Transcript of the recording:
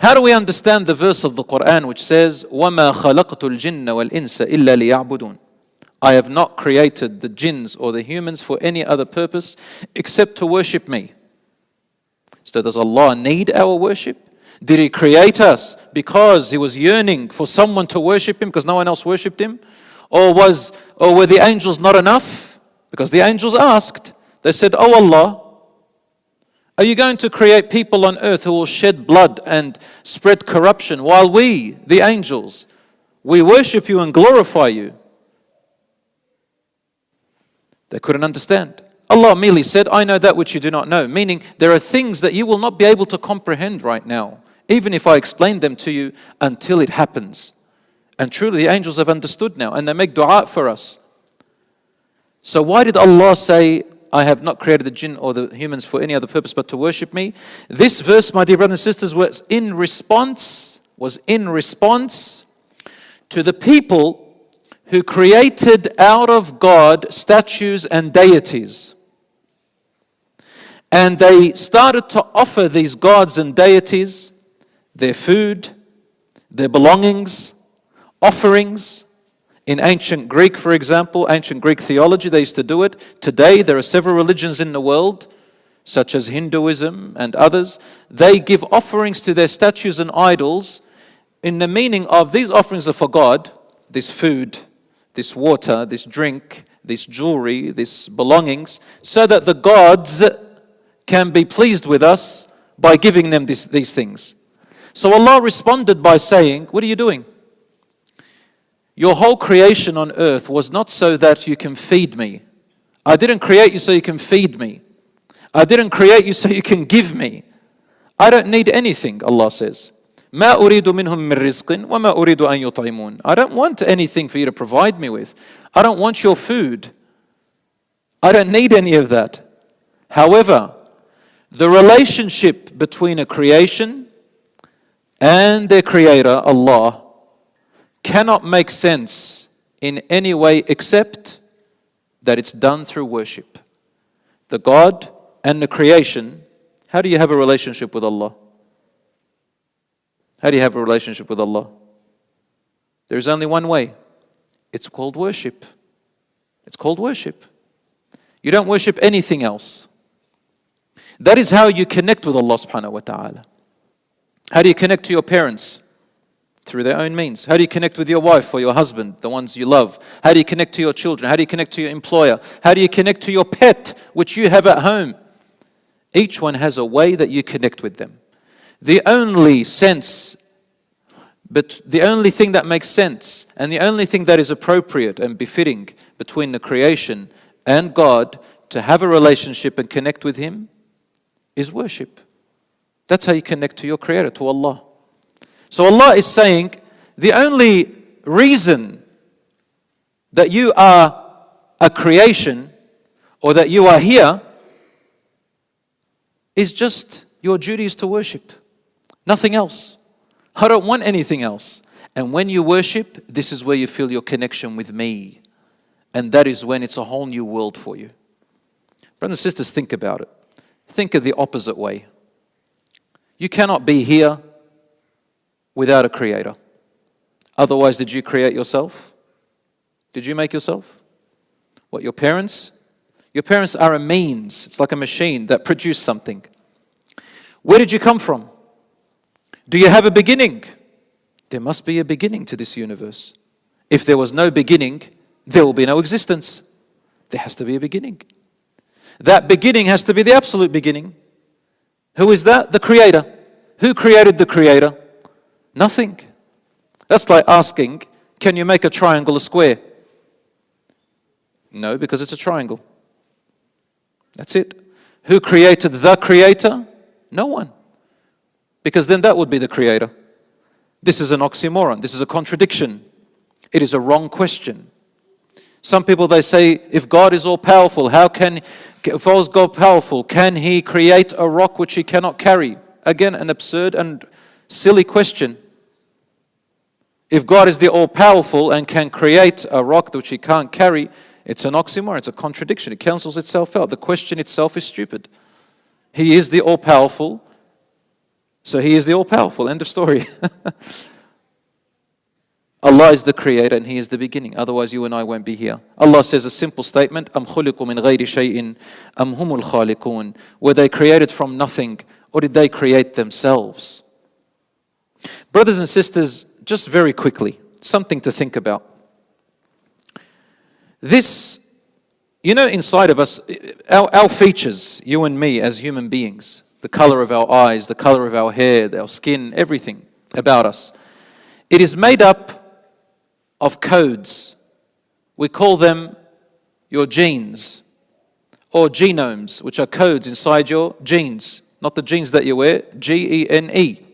How do we understand the verse of the Quran which says, وَمَا خَلَقْتُ الْجِنَّ وَالْإِنسَ إِلَّا لِيَعْبُدُونَ? I have not created the jinns or the humans for any other purpose except to worship me. So does Allah need our worship? Did He create us because He was yearning for someone to worship Him because no one else worshipped Him? Or were the angels not enough? Because the angels asked. They said, "Oh Allah, are you going to create people on earth who will shed blood and spread corruption while we, the angels, we worship you and glorify you?" They couldn't understand. Allah merely said, "I know that which you do not know," meaning there are things that you will not be able to comprehend right now, even if I explain them to you until it happens. And truly the angels have understood now and they make dua for us. So why did Allah say, "I have not created the jinn or the humans for any other purpose but to worship me"? This verse, my dear brothers and sisters, was in response to the people who created out of God statues and deities. And they started to offer these gods and deities their food, their belongings, offerings. In ancient Greek, for example, ancient Greek theology, they used to do it. Today, there are several religions in the world, such as Hinduism and others. They give offerings to their statues and idols in the meaning of these offerings are for God, this food, this water, this drink, this jewelry, these belongings, so that the gods can be pleased with us by giving them these things. So Allah responded by saying, "What are you doing? Your whole creation on earth was not so that you can feed me. I didn't create you so you can feed me. I didn't create you so you can give me. I don't need anything," Allah says. مَا أُرِيدُ مِنْهُمْ مِنْ رِزْقٍ وَمَا أُرِيدُ أَنْ يُطْعِمُونَ. I don't want anything for you to provide me with. I don't want your food. I don't need any of that. However, the relationship between a creation and their creator, Allah, cannot make sense in any way except that it's done through worship. The God and the creation, how do you have a relationship with Allah? How do you have a relationship with Allah? There's only one way. It's called worship. It's called worship. You don't worship anything else. That is how you connect with Allah subhanahu wa ta'ala. How do you connect to your parents? Through their own means. How do you connect with your wife or your husband, the ones you love? How do you connect to your children? How do you connect to your employer? How do you connect to your pet, which you have at home? Each one has a way that you connect with them. The only thing that makes sense and the only thing that is appropriate and befitting between the creation and God to have a relationship and connect with Him is worship. That's how you connect to your Creator, to Allah. So Allah is saying, the only reason that you are a creation or that you are here is just your duty is to worship. Nothing else. I don't want anything else. And when you worship, this is where you feel your connection with me. And that is when it's a whole new world for you. Brothers and sisters, think about it. Think of the opposite way. You cannot be here without a creator. Otherwise, did you create yourself? Did you make yourself? What, your parents? Your parents are a means. It's like a machine that produced something. Where did you come from? Do you have a beginning? There must be a beginning to this universe. If there was no beginning, there will be no existence. There has to be a beginning. That beginning has to be the absolute beginning. Who is that? The Creator. Who created the Creator? Nothing. That's like asking, can you make a triangle a square? No, because it's a triangle. That's it. Who created the Creator? No one. Because then that would be the Creator. This is an oxymoron. This is a contradiction. It is a wrong question. Some people, they say, if God is all powerful, if God is God powerful, can He create a rock which He cannot carry? Again, an absurd and silly question. If God is the all-powerful and can create a rock which He can't carry, it's an oxymoron, it's a contradiction. It cancels itself out. The question itself is stupid. He is the all-powerful. So He is the all-powerful, end of story. Allah is the creator and He is the beginning. Otherwise you and I won't be here. Allah says a simple statement, أَمْ خُلِقُوا مِنْ غَيْرِ شَيْءٍ أَمْ هُمُ الْخَالِقُونَ. Were they created from nothing, or did they create themselves? Brothers and sisters, just very quickly, something to think about. This, inside of us, our features, you and me as human beings, the color of our eyes, the color of our hair, our skin, everything about us, it is made up of codes. We call them your genes or genomes, which are codes inside your genes. Not the genes that you wear, Genes.